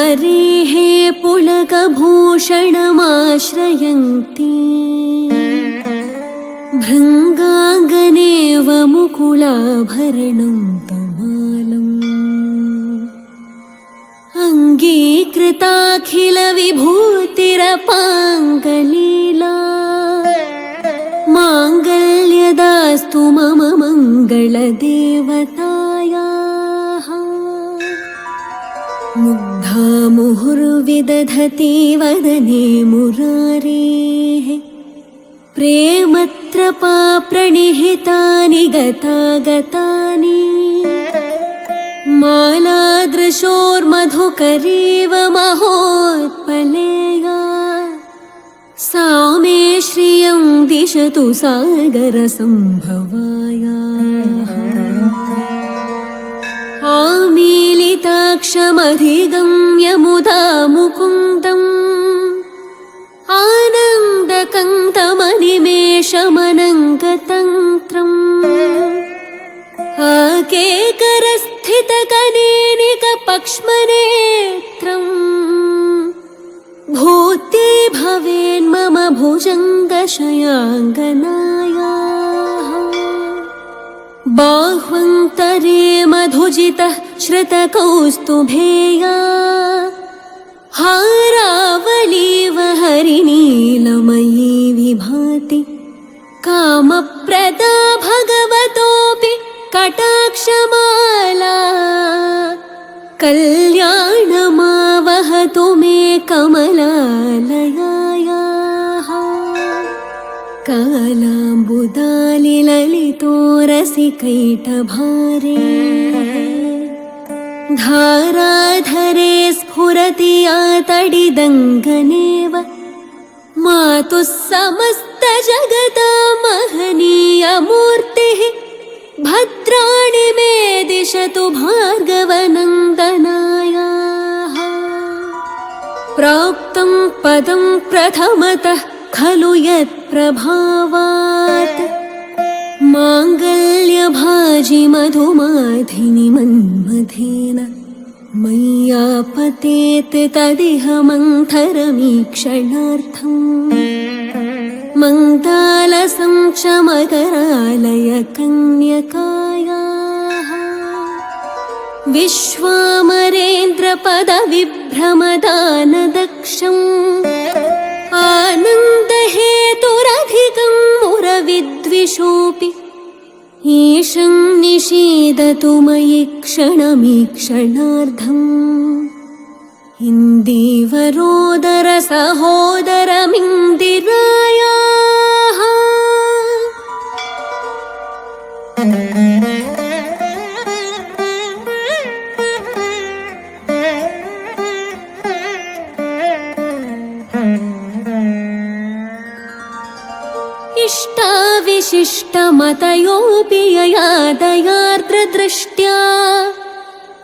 हरेः पुलकभूषणमाश्रयन्ति भृङ्गाङ्गनेव मुकुलाभरणं तमालम् अङ्गीकृताखिलविभूतिरपाङ्गलीला माङ्गल्यदास्तु मम मङ्गलदेवतायाः मुग्धा मुहुर्विदधति वदने मुरारेः प्रेमत्रपा प्रणिहितानि गतागतानि मालादृशोर्मधुकरीव महोत्पलेया सा मे श्रियं दिशतु सागरसम्भवायाः आमीलिताक्षमधिगम्य मुदा मुकुन्दम् आनन्दकङ्कमनिमेषमनङ्गतन्त्रम् आकेकरस्थितकनेनिकपक्ष्मनेत्रम् भूते भवेन्मम भुजङ्गशयाङ्गनायाः बाह्वन्तरे मधुजितः श्रुतकौस्तुभेया हारावलीव हरिनीलमयी विभाति कामप्रदा भगवतोऽपि कटाक्षमाला कल्याणमावहतु मे कमलालयायाः कालाम्बुदालिललितो रसिकैटभारे धाराधरे स्फुरति आतडिदङ्गनेव मातुः समस्तजगतां महनीयमूर्तिः भद्राणि मे दिशतु भार्गवनन्दनायाः प्राप्तं पदं प्रथमतः खलु यत्प्रभावात् माङ्गल्यभाजि मधुमाधिनि मन्मथेन मय्यापतेत् तदिह मन्थरमीक्षणार्थम् मङ्गलालसं च मकरालय कन्यकायाः विश्वामरेन्द्रपदविभ्रमदानदक्षम् आनन्दहेतुरधिकं मुरविद्विषोऽपि ईशं निषीदतु मयि क्षणमीक्षणार्धम् इन्दीवरोदरसहोदरमिन्दिरायाः इष्टाविशिष्टमतयोऽपि ययादयार्द्रदृष्ट्या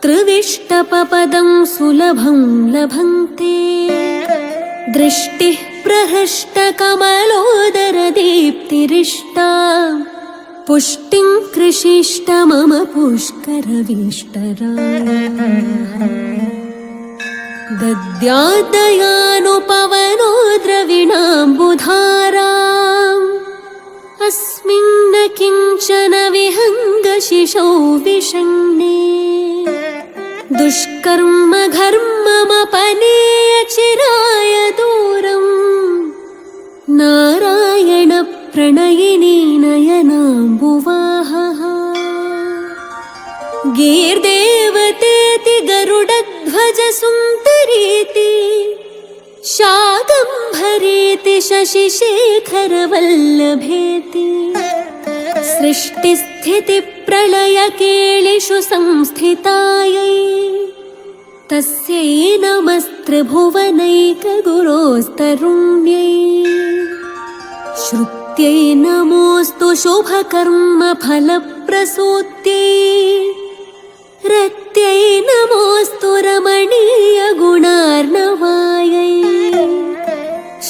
त्रिविष्टपपदं सुलभं लभन्ते दृष्टिः प्रहृष्टकमलोदरदीप्तिरिष्टा पुष्टिं कृषिष्ट मम पुष्करविष्टरायाः दद्यादयानुपवनो द्रविणाम्बुधाराम् अस्मिन्न किञ्चन विहङ्गशिशौ विषण्णे दुष्कर्म घर्ममपनेय चिराय दूरम् नारायण प्रणयिनी नयनाम्बुवाहः गीर्देवतेति गरुडध्वज सुन्दरीति शाकम्भरेति शशिशेखरवल्लभेति सृष्टिस्थितिप्रलयकेलिषु संस्थितायै तस्यै नमस्त्रिभुवनैकगुरोस्तरुण्यै श्रुत्यै नमोऽस्तु शुभकर्मफलप्रसूत्यै रत्यै नमोऽस्तु रमणीयगुणार्णवायै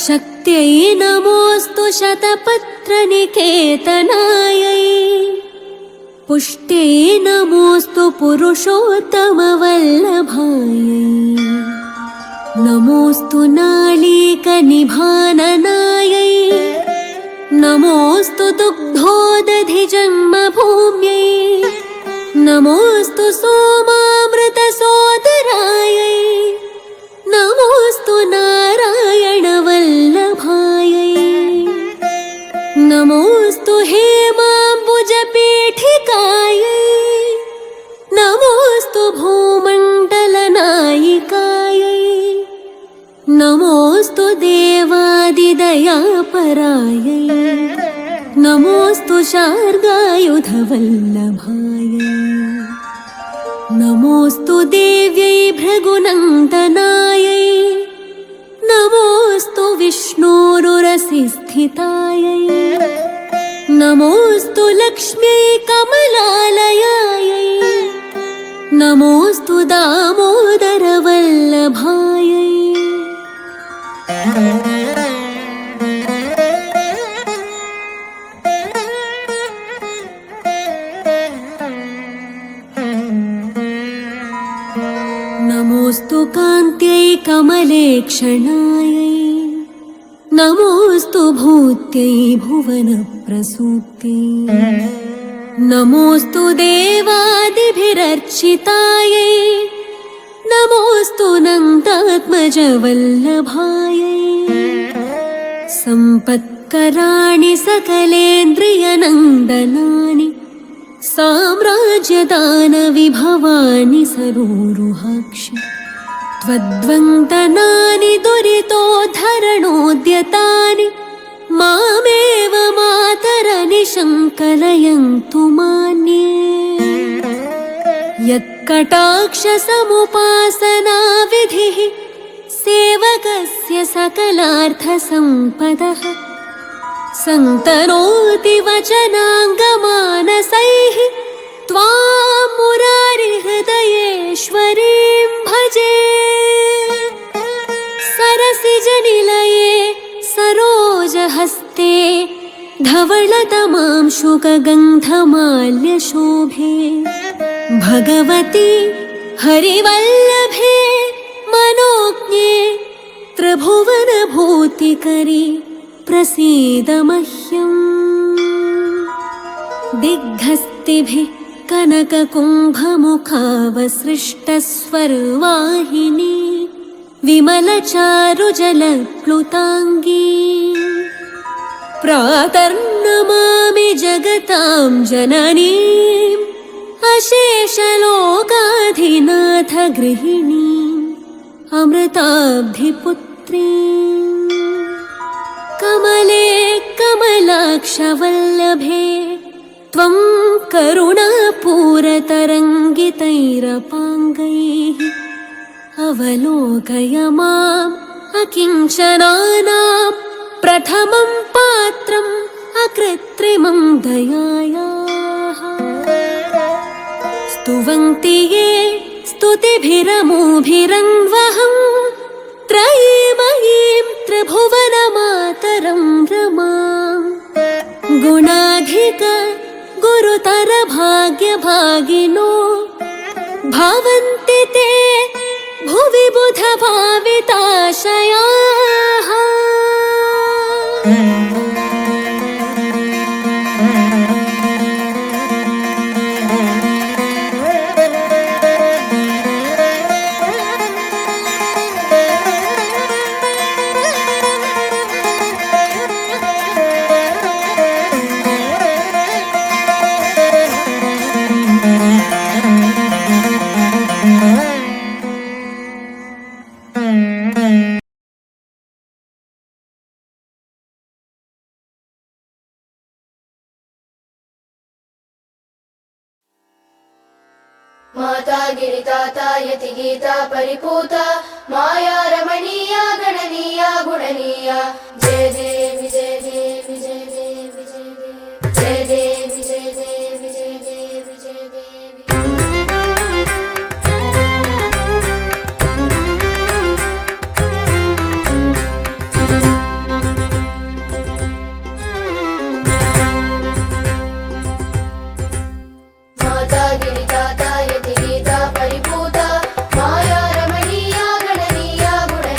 शक्त्यै नमोऽस्तु शतपत्रनिकेतनायै पुष्ट्यै नमोऽस्तु पुरुषोत्तमवल्लभायै नमोऽस्तु नाळीकनिभाननायै नमोऽस्तु दुग्धोदधिजन्मभूम्यै नमोऽस्तु सोमामृतसोदरायै नमोऽस्तु नारायणवल्लभायै नमोऽस्तु हेमाम्बुजपीठिकायै नमोऽस्तु भूमण्डलनायिकायै नमोऽस्तु देवादिदयापरायै नमोऽस्तु शार्गायुधवल्लभायै नमोऽस्तु देव्यै भृगुनन्दनायै नमोऽस्तु विष्णोरुरसिस्थितायै नमोऽस्तु लक्ष्म्यै कमलालयायै नमोऽस्तु दामोदरवल्लभायै नमोऽस्तु कान्त्यै कमलेक्षणायै नमोऽस्तु भूत्यै भुवनप्रसूत्यै नमोऽस्तु देवादिभिरर्चितायै नमोऽस्तु नन्दात्मजवल्लभायै सम्पत्कराणि सकलेन्द्रियनन्दनानि साम्राज्यदानविभवानि सरोरुहाक्षि त्वद्वन्दनानि दुरितोद्धरणोद्यतानि मामेव मातरनिशङ्कलयन्तु मान्ये यत्कटाक्षसमुपासनाविधिः सेवकस्य सकलार्थसम्पदः सन्तनोति वचनाङ्गमानसैः त्वां मुरारिहृदयेश्वरीं भजे सरसिजनिलये सरोजहस्ते धवलतमांशुकगन्धमाल्यशोभे भगवति हरिवल्लभे मनोज्ञे त्रिभुवनभूतिकरि प्रसीद मह्यम् दिग्धस्तिभिः कनककुम्भमुखावसृष्टस्वर्वाहिनी विमलचारुजलप्लुताङ्गी प्रातर्नमामि जगतां जननीम् अशेषलोकाधिनाथ गृहिणीम् अमृताब्धिपुत्रीम् कमले कमलाक्षवल्लभे त्वं करुणापूरतरङ्गितैरपाङ्गैः अवलोकय माम् अकिञ्चनानां प्रथमं पात्रम् अकृत्रिमं दयायाः स्तुवन्ति ये स्तुतिभिरमोभिरन्वहम् त्रयीमयीं त्रिभुवनमातरं रमाम् गुणाधिक गुरुतर भाग्यभागिनो भवन्ति ते भुवि बुध भाविताशयाः माता गिरिताता यतिगीता परिपूता माया रमणीया गणनीया गुणनीया जय देवी जय देवी जय देवी जय देवी जय देवी जय देवी जय देवी जय माता गिरिताता परिपूता माया रमणीया गणनीया गुणनीया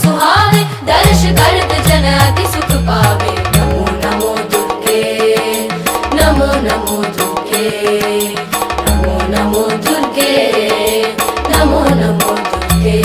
सुहावे, दर्श करत जन अति सुख पावे। नमो नमो दुर्गे, नमो नमो दुर्गे, नमो नमो दुर्गे, नमो नमो दुर्गे।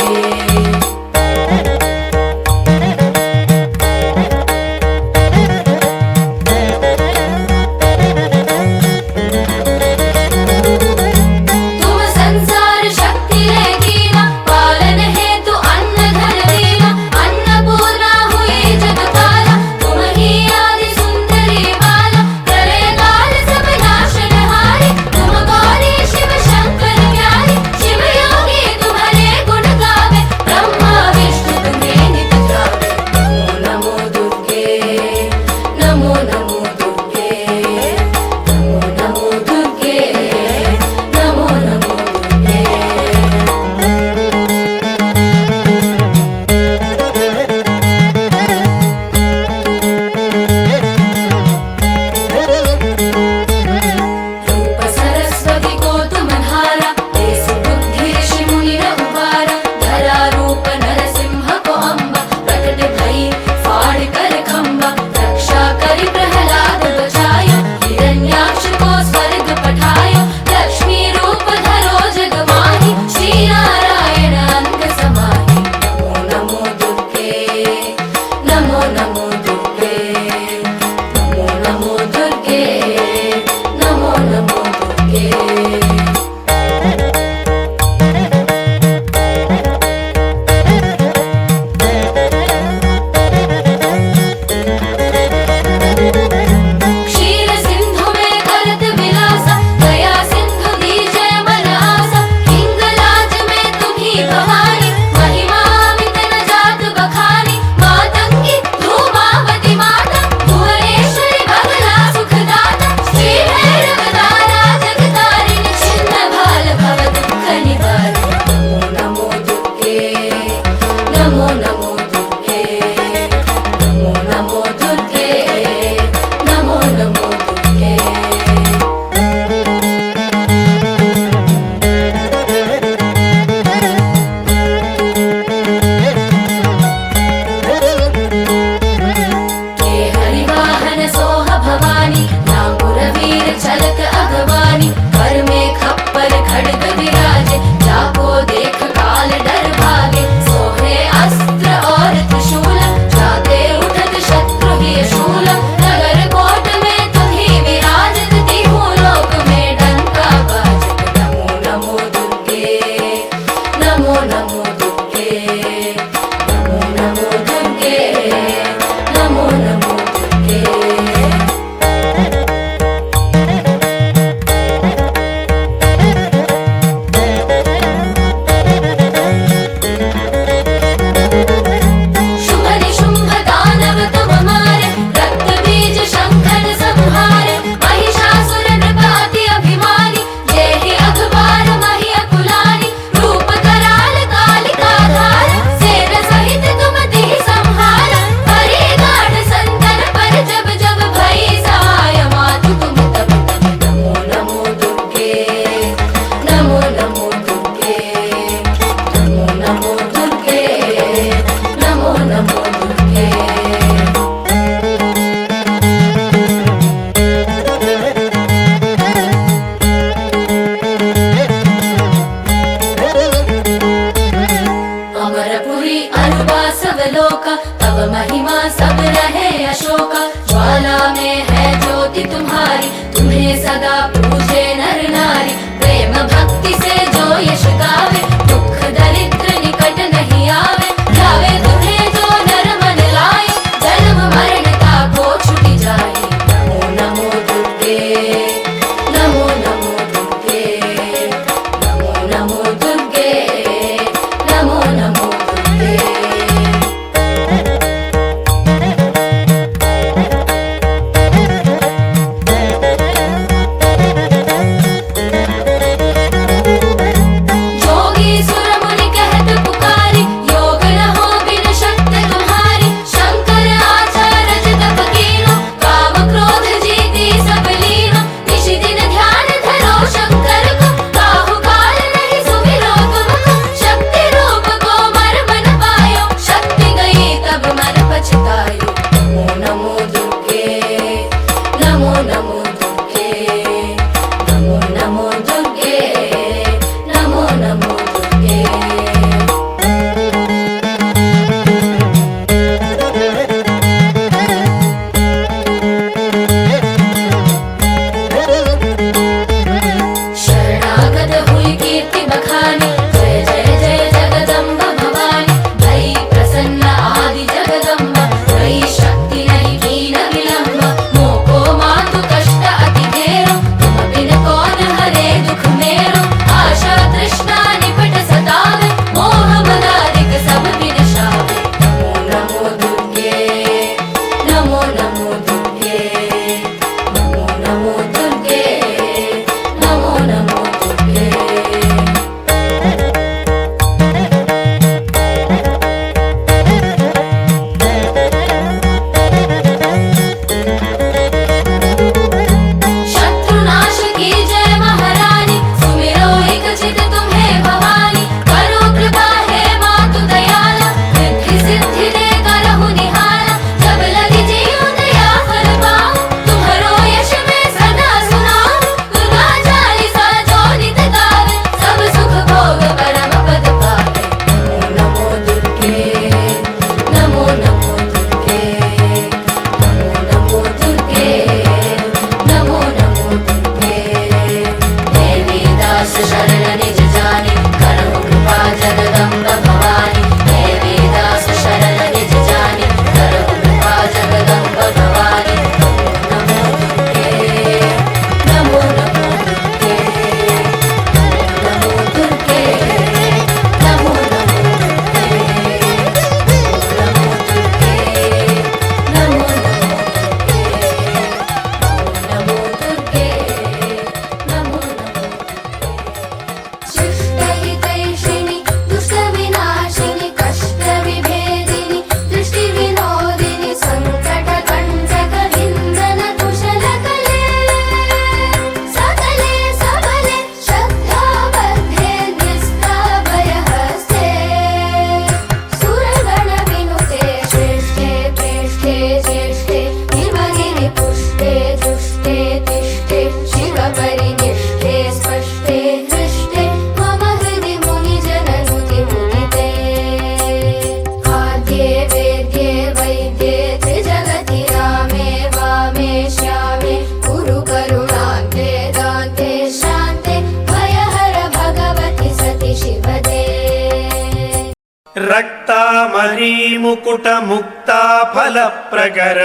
रक्तामरीमुकुटमुक्ता फलप्रगर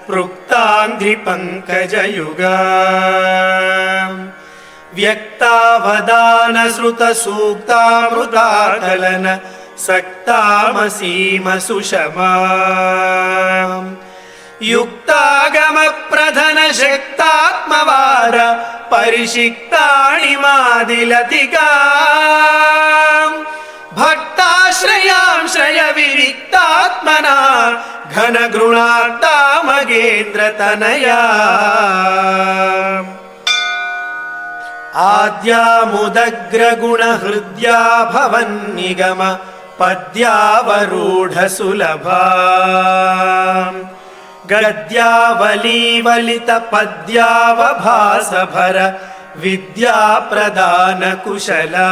पृक्ताङ्घ्रिपङ्कजयुगा व्यक्तावदानश्रुतसूक्तामृताकलन सक्तामसीमसुषमा युक्तागमप्रधनशक्तात्मवार परिषिक्ताणिमादिलतिका भक्ताश्रयांश्रय विविक्तात्मना घनगृणात्तामगेन्द्रतनया आद्यामुदग्रगुणहृद्या भवन्निगम पद्यावरूढसुलभा गद्यावलीवलितपद्यावभासभर विद्याप्रदानकुशला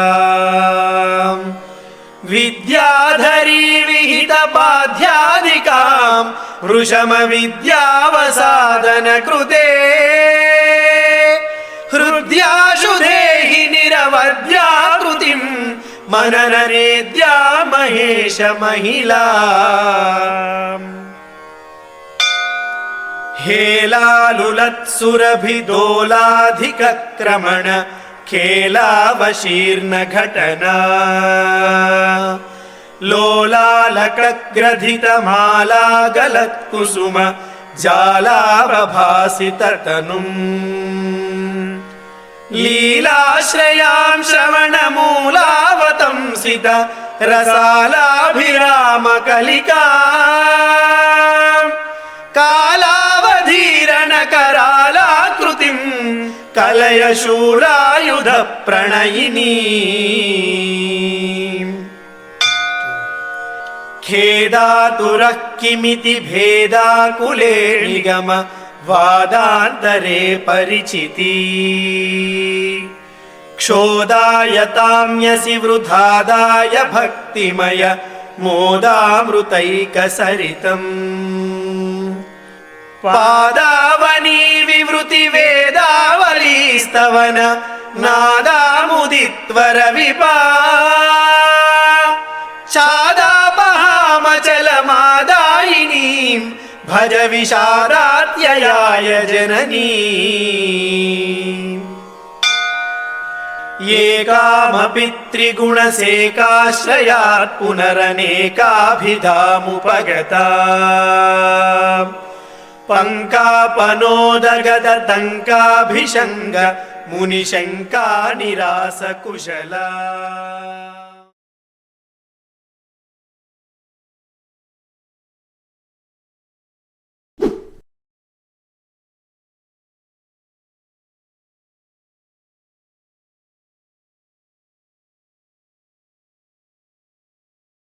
विद्याधरी विहितपाध्यादिकां वृषमविद्यावसादनकृते हृद्याशु देहि निरवद्याकृतिं मनननेद्या महेश महिला हेलालुलत्सुरभिदोलाधिकक्रमण खेलावशीर्णघटना लोलालकग्रथितमालागलत्कुसुम जालावभासिततनुम् लीलाश्रयां श्रवणमूलावतंसित रसालाभिरामकलिका कालावधीरणकरालाकृतिं कलय शूलायुधप्रणयिनी खेदातुरः किमिति भेदाकुले निगम वादान्तरे परिचिती क्षोदायताम्यसि वृथादाय भक्तिमय मोदामृतैकसरितम् पादावनी विवृति वेदावलीस्तवन नादामुदित्वर विपा चादापहामचलमादायिनीं भज विषादात्ययाय जननी एकामपि त्रिगुणसेकाश्रयात् पुनरनेकाभिधामुपगता पङ्कापनोदगदतङ्काभिषङ्ग मुनिशङ्का निरासकुशला।